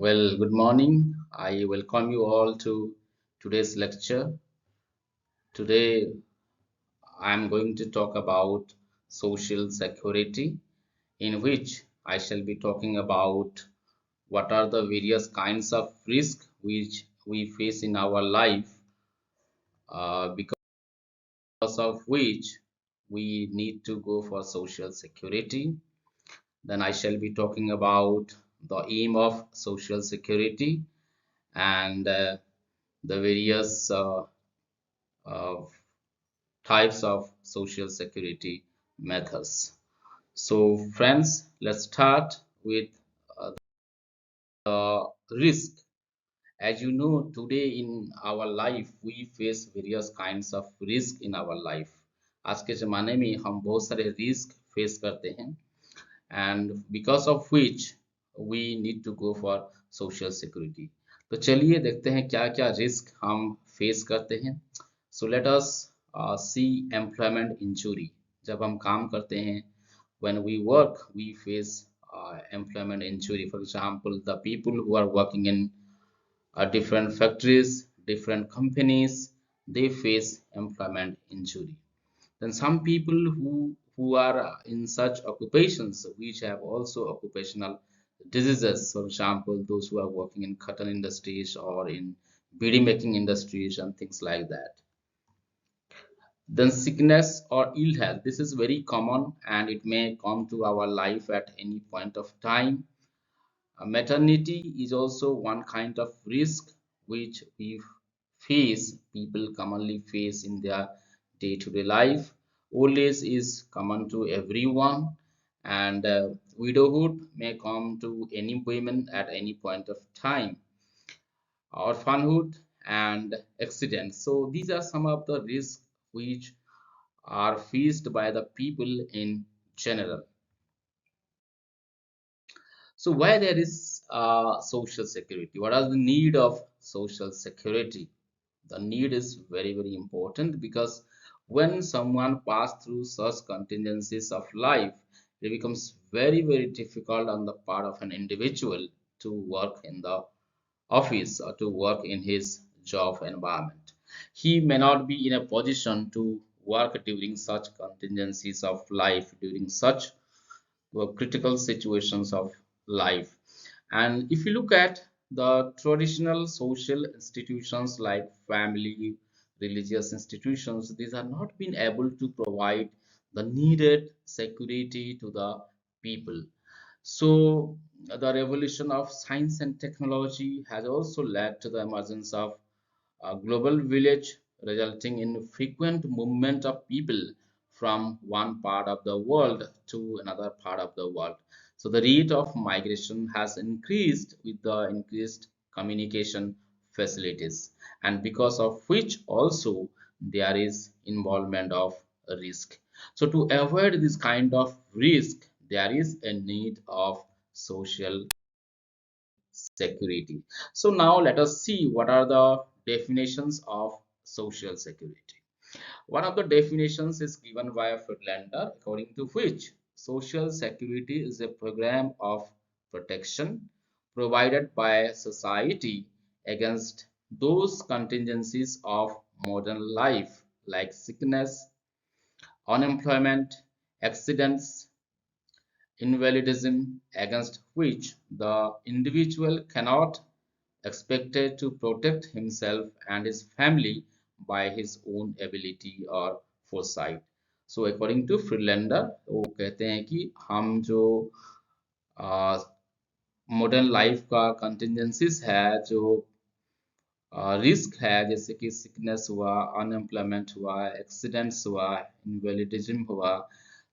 Well, good morning. I welcome you all to today's lecture. Today, I'm going to talk about social security, in which I shall be talking about what are the various kinds of risk which we face in our life, because of which we need to go for social security. Then I shall be talking about the aim of social security and the various uh, types of social security methods. So, friends, let's start with the risk. As you know, today in our life, we face various kinds of risk in our life. आज के ज़माने में हम बहुत सारे risk face करते हैं and because of which we need to go for social security. तो चलिए देखते हैं क्या क्या रिस्क हम फेस करते हैं. So let us see employment injury. जब हम काम करते हैं, when we work, we face employment injury. For example, the people who are working in different factories, different companies, they face employment injury. Then some people who are in such occupations which have also occupational diseases, for example, those who are working in cotton industries or in beadi making industries and things like that. Then sickness or ill health. This is very common and it may come to our life at any point of time. Maternity is also one kind of risk which we face, people commonly face in their day-to-day life. Old age is common to everyone, and widowhood may come to any women at any point of time. Orphanhood and accidents. So these are some of the risks which are faced by the people in general. So why there is social security? What are the need of social security? The need is very, very important because when someone pass through such contingencies of life, it becomes very, very difficult on the part of an individual to work in the office or to work in his job environment. He may not be in a position to work during such contingencies of life, during such critical situations of life. And if you look at the traditional social institutions like family, religious institutions, these are not been able to provide the needed security to the people. So the revolution of science and technology has also led to the emergence of a global village, resulting in frequent movement of people from one part of the world to another part of the world. So the rate of migration has increased with the increased communication facilities, and because of which also there is involvement of risk. So to avoid this kind of risk, there is a need of social security. So now let us see what are the definitions of social security. One of the definitions is given by Friedlander, according to which social security is a program of protection provided by society against those contingencies of modern life like sickness, unemployment, accidents, invalidism, against which the individual cannot expected to protect himself and his family by his own ability or foresight. So according to Friedlander, वो कहते हैं कि हम जो modern life का contingencies है, जो risk है, जैसे कि सिकनेस हुआ, अनएम्प्लॉयमेंट हुआ, एक्सीडेंट्स हुआ, इनवैलिडिज्म हुआ,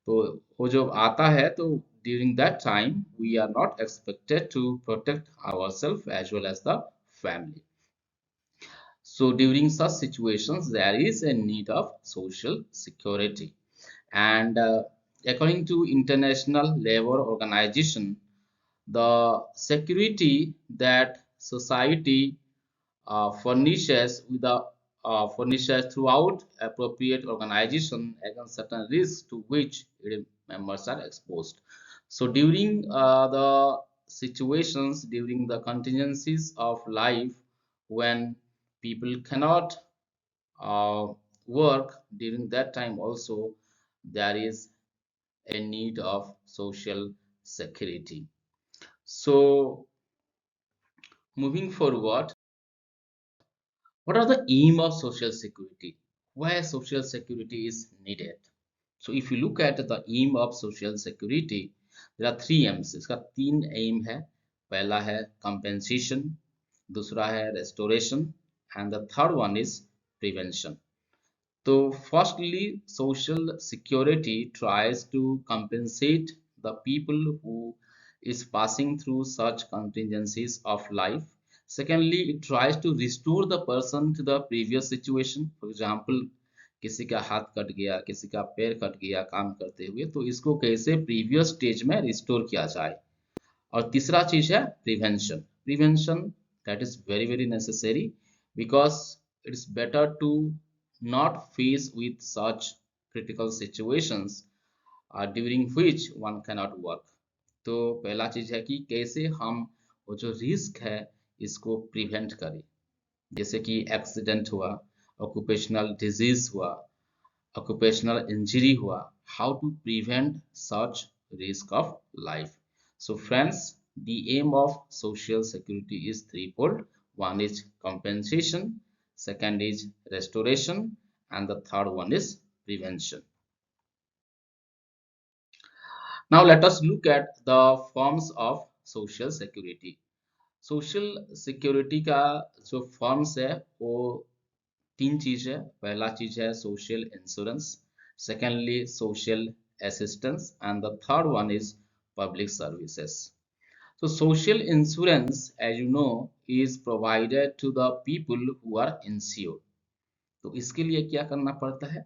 तो वो जब आता है तो during that time we are not expected to protect ourselves as well as the family. So during such situations, there is a need of social security. And according to International Labour Organization, the security that society furnishes with the furnishes throughout appropriate organization against certain risks to which its members are exposed. So during the situations during the contingencies of life when people cannot uh, work during that time also there is a need of social security. So moving forward, what are the aim of social security? Why social security is needed? So if you look at the aim of social security, there are three aims. इसका तीन aim है. पहला है compensation, दूसरा है restoration, and the third one is prevention. So firstly, social security tries to compensate the people who is passing through such contingencies of life. Secondly, it tries to restore the person to the previous situation. For example, किसी का हाथ cut गया, किसी का पैर cut गया काम करते हुए, तो इसको कैसे प्रीवियस स्टेज में रिस्टोर किया जाए. और तीसरा चीज है prevention. Prevention that is very very necessary because it's better to not face with such critical situations during which one cannot work. तो पहला चीज है कि कैसे हम वो जो रिस्क है इसको प्रिवेंट करें, जैसे कि एक्सीडेंट हुआ, ऑक्यूपेशनल डिजीज हुआ, occupational injury हुआ, how to prevent such risk of life. So friends, the aim of social security is threefold. One is compensation, second is restoration, and the third one is prevention. Now let us look at the forms of social security. Social security का जो forms है वो तीन चीज है. पहला चीज है social insurance, secondly social assistance, and the third one is public services. So social insurance, as you know, is provided to the people who are insured. तो इसके लिए क्या करना पड़ता है?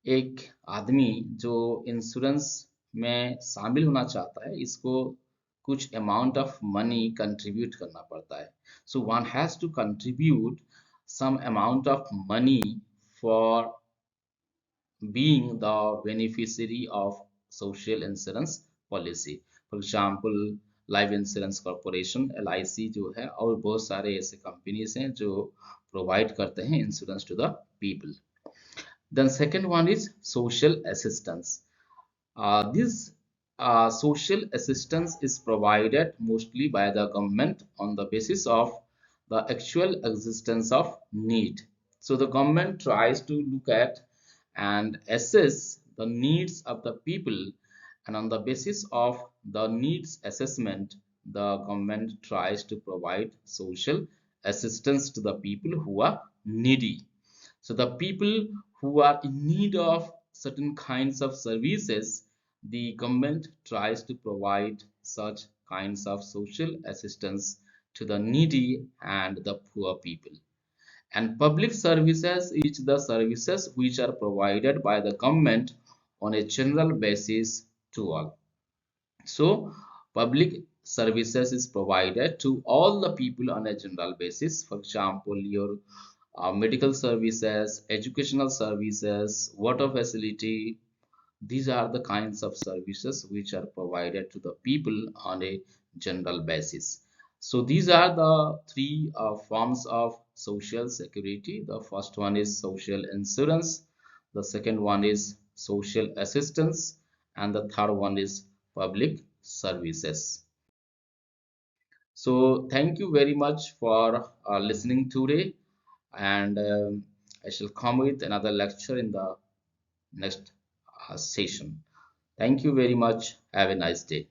एक आदमी जो इंश्योरेंस में शामिल होना चाहता है इसको कुछ अमाउंट ऑफ मनी कंट्रीब्यूट करना पड़ता है. So one has to contribute some amount of money for being the beneficiary of social insurance policy. For example, life insurance corporation LIC जो है और बहुत सारे ऐसे कंपनीज हैं जो प्रोवाइड करते हैं insurance to the people. Then second one is social assistance. This social assistance is provided mostly by the government on the basis of the actual existence of need. So the government tries to look at and assess the needs of the people, and on the basis of the needs assessment, the government tries to provide social assistance to the people who are needy. So the people who are in need of certain kinds of services, the government tries to provide such kinds of social assistance to the needy and the poor people. And public services is the services which are provided by the government on a general basis to all. So public services is provided to all the people on a general basis. For example, your medical services, educational services, water facility. These are the kinds of services which are provided to the people on a general basis. So these are the three forms of social security. The first one is social insurance, the second one is social assistance, and the third one is public services. So thank you very much for listening today, and I shall come with another lecture in the next session. Thank you very much. Have a nice day.